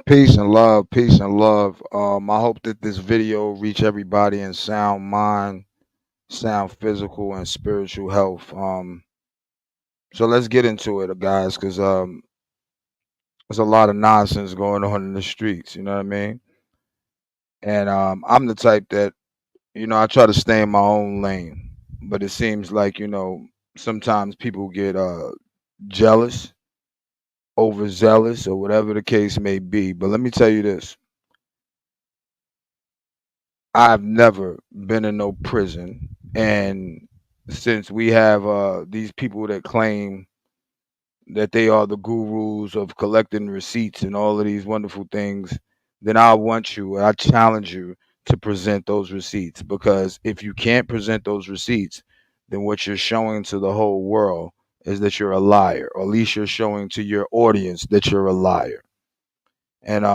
Peace and love, peace and love. I hope that this video reach everybody in sound mind, sound physical, and spiritual health. So let's get into it, guys, because there's a lot of nonsense going on in the streets. You know what I mean? And I'm the type that I try to stay in my own lane, but it seems like sometimes people get jealous, overzealous, or whatever the case may be. But let me tell you this: I've never been in no prison, and since we have these people that claim that they are the gurus of collecting receipts and all of these wonderful things, then I want you, and I challenge you to present those receipts. Because if you can't present those receipts, then what you're showing to the whole world is that you're a liar, or at least you're showing to your audience that you're a liar. And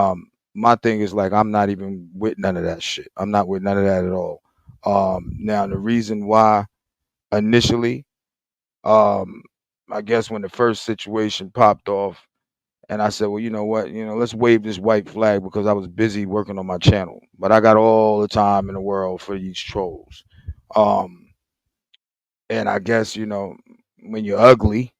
my thing is like I'm not even with none of that shit. I'm not with none of that at all. Now the reason why initially, um, I guess when the first situation popped off, and I said, well, you know what, let's wave this white flag because I was busy working on my channel, but I got all the time in the world for these trolls. Um, and I guess when you're ugly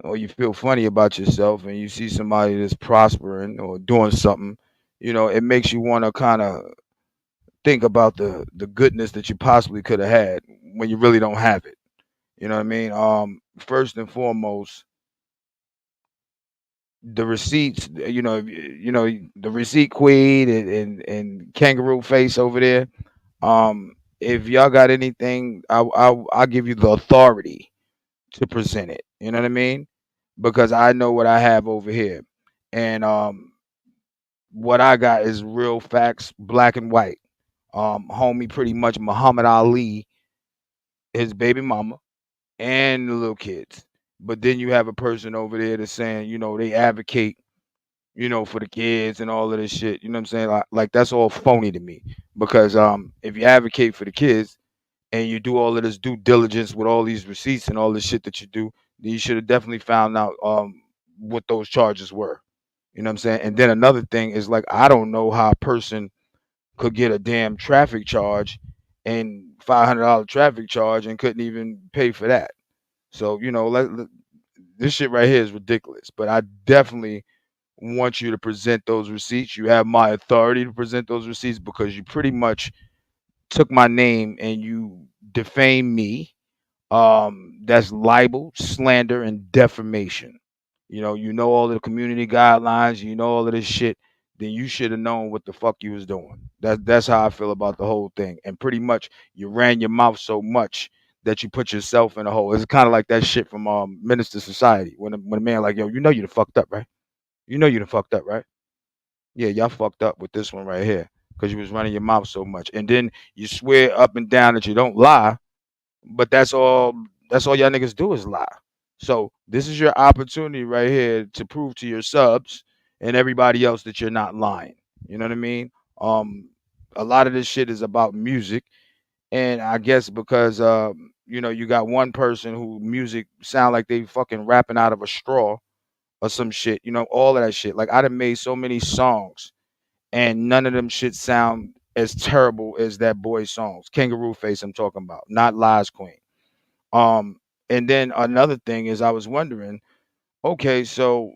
or you feel funny about yourself and you see somebody that's prospering or doing something, it makes you want to kind of think about the goodness that you possibly could have had when you really don't have it. You know what I mean? First and foremost, the receipts. The receipt queen and kangaroo face over there. If y'all got anything, I'll give you the authority to present it. You know what I mean? Because I know what I have over here, and what I got is real facts, black and white. Homie, pretty much Muhammad Ali, his baby mama, and the little kids. But then you have a person over there that's saying, they advocate, for the kids and all of this shit. You know what I'm saying? Like that's all phony to me. Because if you advocate for the kids and you do all of this due diligence with all these receipts and all this shit that you do, then you should have definitely found out what those charges were. You know what I'm saying? And then another thing is like I don't know how a person could get a damn traffic charge and $500 traffic charge and couldn't even pay for that. So this shit right here is ridiculous. But I definitely want you to present those receipts. You have my authority to present those receipts because you pretty much took my name and you defamed me. That's libel, slander, and defamation. You know all the community guidelines, you know all of this shit, then you should have known what the fuck you was doing. That's how I feel about the whole thing. And pretty much you ran your mouth so much that you put yourself in a hole. It's kind of like that shit from Minister Society when a man like, yo, you done fucked up, right? You know you done fucked up, right? Yeah, y'all fucked up with this one right here because you was running your mouth so much. And then you swear up and down that you don't lie, but that's all y'all niggas do is lie. So this is your opportunity right here to prove to your subs and everybody else that you're not lying. You know what I mean? Um, a lot of this shit is about music, and I guess because you got one person who music sound like they fucking rapping out of a straw or some shit. All of that shit. Like I done made so many songs, and none of them shit sound as terrible as that boy's songs. Kangaroo Face, I'm talking about, not Lies Queen. Um, and then another thing is, I was wondering, okay, so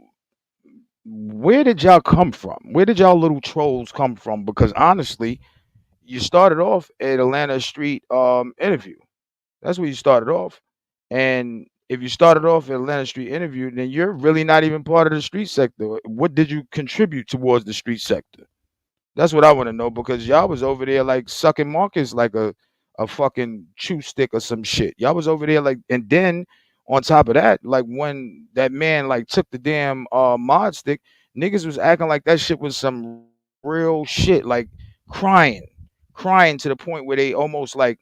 where did y'all come from? Where did y'all little trolls come from? Because honestly, you started off at Atlanta Street interview. That's where you started off. And if you started off at Atlanta Street interview, then you're really not even part of the street sector. What did you contribute towards the street sector? That's what I want to know because y'all was over there like sucking Marcus like a fucking chew stick or some shit. Y'all was over there like, and then on top of that, like when that man like took the damn mod stick, niggas was acting like that shit was some real shit, like crying, crying to the point where they almost like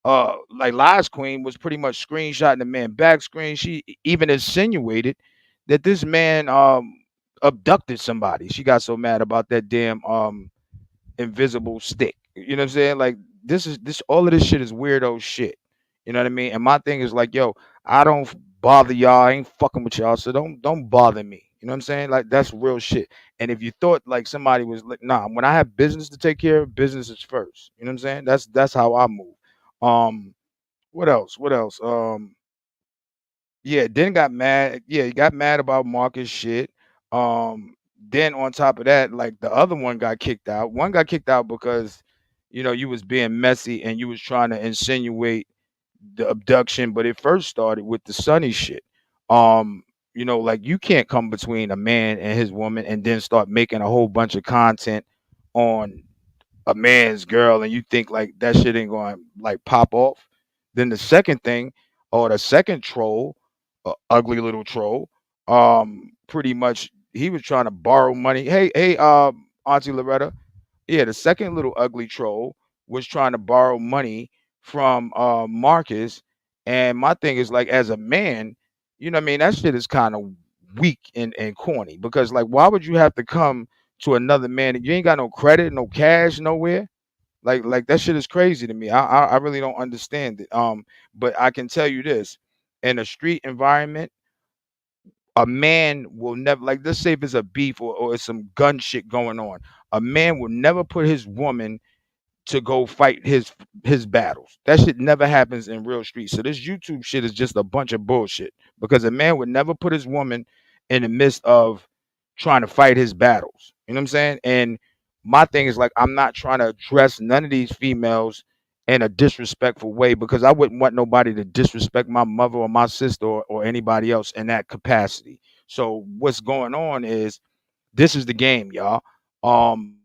Lies Queen was pretty much screenshotting the man back screen. She even insinuated that this man abducted somebody. She got so mad about that damn invisible stick. You know what I'm saying? Like this all of this shit is weirdo shit. You know what I mean? And my thing is like, yo, I don't bother y'all. I ain't fucking with y'all, so don't bother me. You know what I'm saying? Like that's real shit. And if you thought like somebody was like, nah, when I have business to take care of, business is first. You know what I'm saying? That's how I move. Um, what else? What else? Yeah, then got mad. Yeah, he got mad about Marcus shit. Then on top of that, like the other one got kicked out. One got kicked out because, you was being messy and you was trying to insinuate the abduction, but it first started with the Sunny shit. Um, like you can't come between a man and his woman and then start making a whole bunch of content on a man's girl and you think like that shit ain't going to like pop off. Then the second thing, or the second troll, ugly little troll, pretty much he was trying to borrow money. Hey, Auntie Loretta, yeah, the second little ugly troll was trying to borrow money from Marcus. And my thing is like as a man, what I mean, that shit is kind of weak and corny because like why would you have to come to another man and you ain't got no credit, no cash, nowhere? Like that shit is crazy to me. I really don't understand it. But I can tell you this: in a street environment, a man will never like let's say if it's a beef or it's some gun shit going on, a man will never put his woman to go fight his battles. That shit never happens in real streets. So this YouTube shit is just a bunch of bullshit because a man would never put his woman in the midst of trying to fight his battles. You know what I'm saying? And my thing is like I'm not trying to address none of these females in a disrespectful way because I wouldn't want nobody to disrespect my mother or my sister or anybody else in that capacity. So what's going on is this is the game, y'all. Um,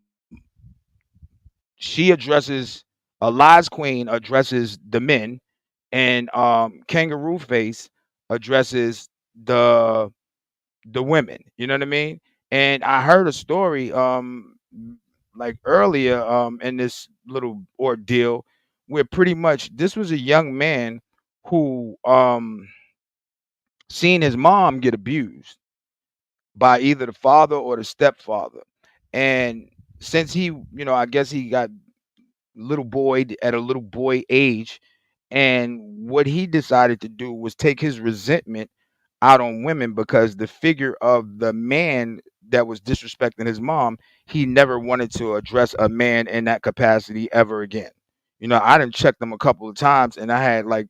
she addresses Eli's queen addresses the men, and Kangaroo Face addresses the the women. You know what I mean? And I heard a story like earlier in this little ordeal where pretty much this was a young man who seen his mom get abused by either the father or the stepfather. And since I guess he got little boy at a little boy age. And what he decided to do was take his resentment out on women because the figure of the man that was disrespecting his mom, he never wanted to address a man in that capacity ever again. I didn't check them a couple of times and I had like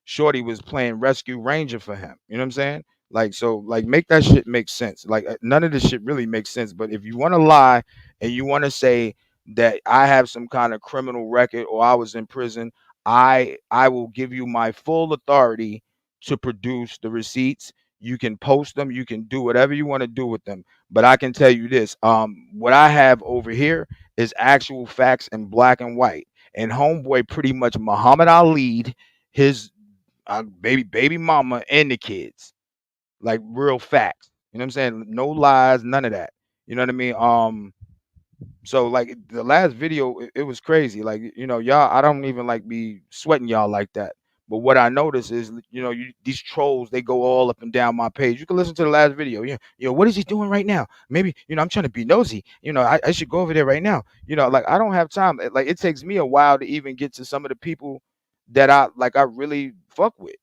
Shorty was playing Rescue Ranger for him. You know what I'm saying? Like so like make that shit make sense. Like none of this shit really makes sense. But if you want to lie and you want to say that I have some kind of criminal record or I was in prison, I will give you my full authority to produce the receipts. You can post them, you can do whatever you want to do with them. But I can tell you this, what I have over here is actual facts in black and white. And homeboy pretty much Muhammad Ali his baby mama and the kids. Like real facts. You know what I'm saying? No lies, none of that. You know what I mean? So like the last video, it was crazy. Like y'all, I don't even like be sweating y'all like that. But what I notice is, these trolls they go all up and down my page. You can listen to the last video. Yeah, what is he doing right now? Maybe I'm trying to be nosy. I should go over there right now. Like I don't have time. Like it takes me a while to even get to some of the people that I really fuck with.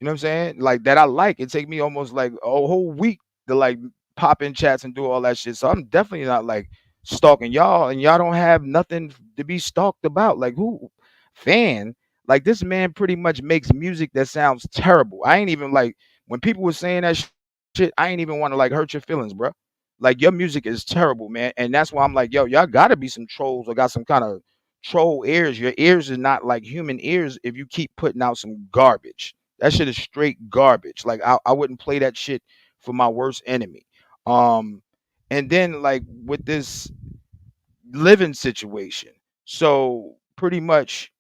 You know what I'm saying? Like that I like. It take me almost like a whole week to like pop in chats and do all that shit. So I'm definitely not like stalking y'all, and y'all don't have nothing to be stalked about. Like who fan? Like this man pretty much makes music that sounds terrible. I ain't even like when people were saying that shit. I ain't even want to like hurt your feelings, bro. Like your music is terrible, man, and that's why I'm like, yo, y'all got to be some trolls or got some kind of troll ears. Your ears is not like human ears if you keep putting out some garbage. That shit is straight garbage. Like I wouldn't play that shit for my worst enemy. Um, and then like with this living situation. So pretty much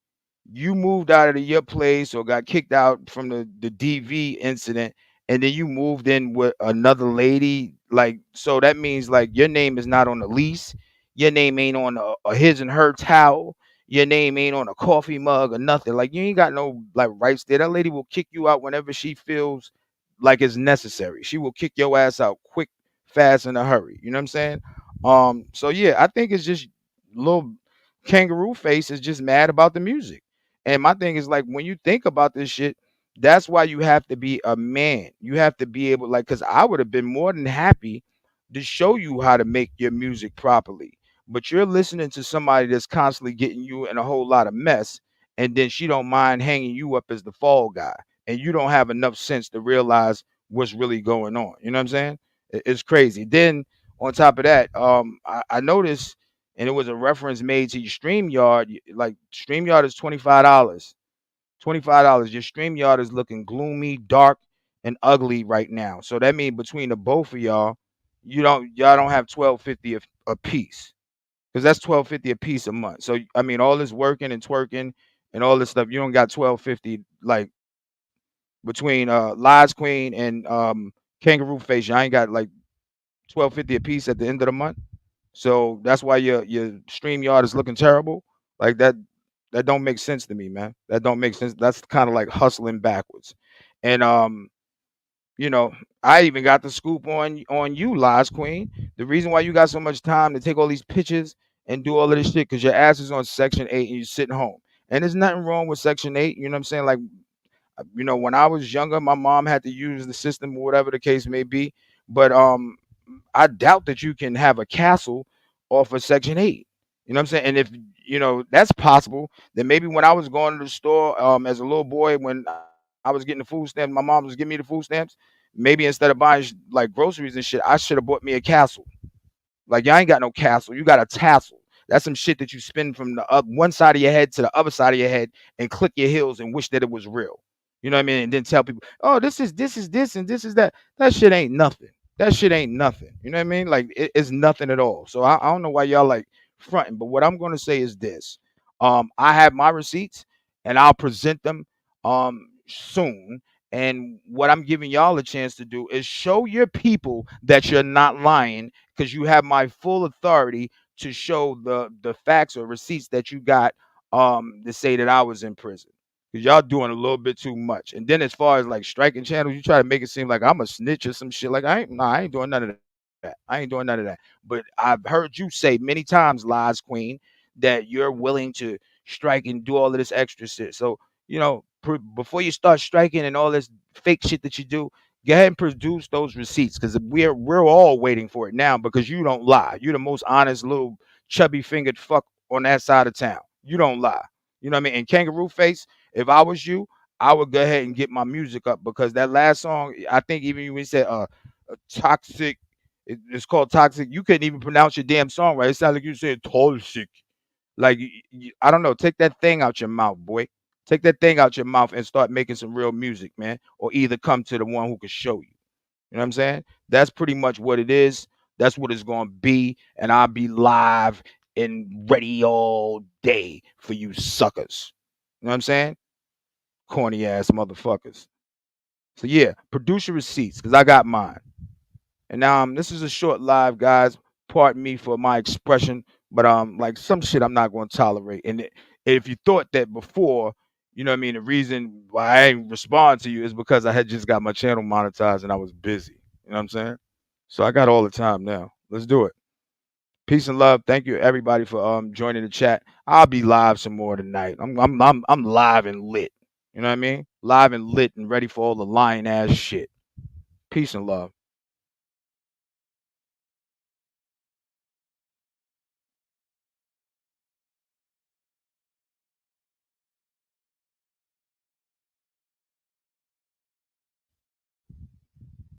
you moved out of your place or got kicked out from the DV incident and then you moved in with another lady. Like so that means like your name is not on the lease, your name ain't on a his and her towel, your name ain't on a coffee mug or nothing. Like you ain't got no like rights there. That lady will kick you out whenever she feels like it's necessary. She will kick your ass out quick, fast, in a hurry. You know what I'm saying? So yeah, I think it's just little kangaroo face is just mad about the music. And my thing is like when you think about this shit, that's why you have to be a man. You have to be able like cuz I would have been more than happy to show you how to make your music properly. But you're listening to somebody that's constantly getting you in a whole lot of mess, and then she don't mind hanging you up as the fall guy, and you don't have enough sense to realize what's really going on. You know what I'm saying? It's crazy. Then on top of that, I noticed, and it was a reference made to your Streamyard. Like Streamyard is $25. $25. Your StreamYard is looking gloomy, dark, and ugly right now. So that means between the both of y'all, y'all don't have 1250 a piece. Because that's 1250 a piece a month. So I mean all this working and twerking and all this stuff, you don't got 1250 like between Lies Queen and Kangaroo Face, y'all ain't got like 1250 a piece at the end of the month. So that's why your StreamYard is looking terrible. Like that don't make sense to me, man. That don't make sense. That's kind of like hustling backwards. And you know, I even got the scoop on you, Lies Queen. The reason why you got so much time to take all these pictures and do all of this shit because your ass is on Section 8 and you're sitting home. And there's nothing wrong with Section 8. You know what I'm saying? Like, when I was younger, my mom had to use the system or whatever the case may be. But I doubt that you can have a castle off of Section 8. You know what I'm saying? And if that's possible, then maybe when I was going to the store as a little boy, when I was getting the food stamps, my mom was giving me the food stamps. Maybe instead of buying like groceries and shit, I should have bought me a castle. Like y'all ain't got no castle. You got a tassel. That's some shit that you spin from the one side of your head to the other side of your head and click your heels and wish that it was real. You know what I mean? And then tell people, oh, this is this and this is that. That shit ain't nothing. That shit ain't nothing. You know what I mean? Like it's nothing at all. So I don't know why y'all like fronting. But what I'm gonna say is this. I have my receipts and I'll present them soon. And what I'm giving y'all a chance to do is show your people that you're not lying because you have my full authority to show the facts or receipts that you got to say that I was in prison. Because y'all doing a little bit too much. And then as far as like striking channels, you try to make it seem like I'm a snitch or some shit. Like I ain't doing none of that. I ain't doing none of that. But I've heard you say many times, Lies Queen, that you're willing to strike and do all of this extra shit. So, before you start striking and all this fake shit that you do, go ahead and produce those receipts because we're all waiting for it now because you don't lie. You're the most honest little chubby fingered fuck on that side of town. You don't lie. You know what I mean? And Kangaroo Face, if I was you, I would go ahead and get my music up because that last song, I think even when you said toxic, it's called toxic. You couldn't even pronounce your damn song right. It sounded like you said toxic. Like I don't know. Take that thing out your mouth, boy. Take that thing out your mouth and start making some real music, man. Or either come to the one who can show you. You know what I'm saying? That's pretty much what it is. That's what it's gonna be, and I'll be live and ready all day for you suckers. You know what I'm saying? Corny ass motherfuckers. So yeah, produce your receipts because I got mine. And this is a short live, guys. Pardon me for my expression, but like some shit I'm not going to tolerate. And if you thought that before, you know what I mean. The reason why I ain't respond to you is because I had just got my channel monetized and I was busy. You know what I'm saying? So I got all the time now. Let's do it. Peace and love. Thank you everybody for joining the chat. I'll be live some more tonight. I'm live and lit. You know what I mean? Live and lit and ready for all the lying ass shit. Peace and love.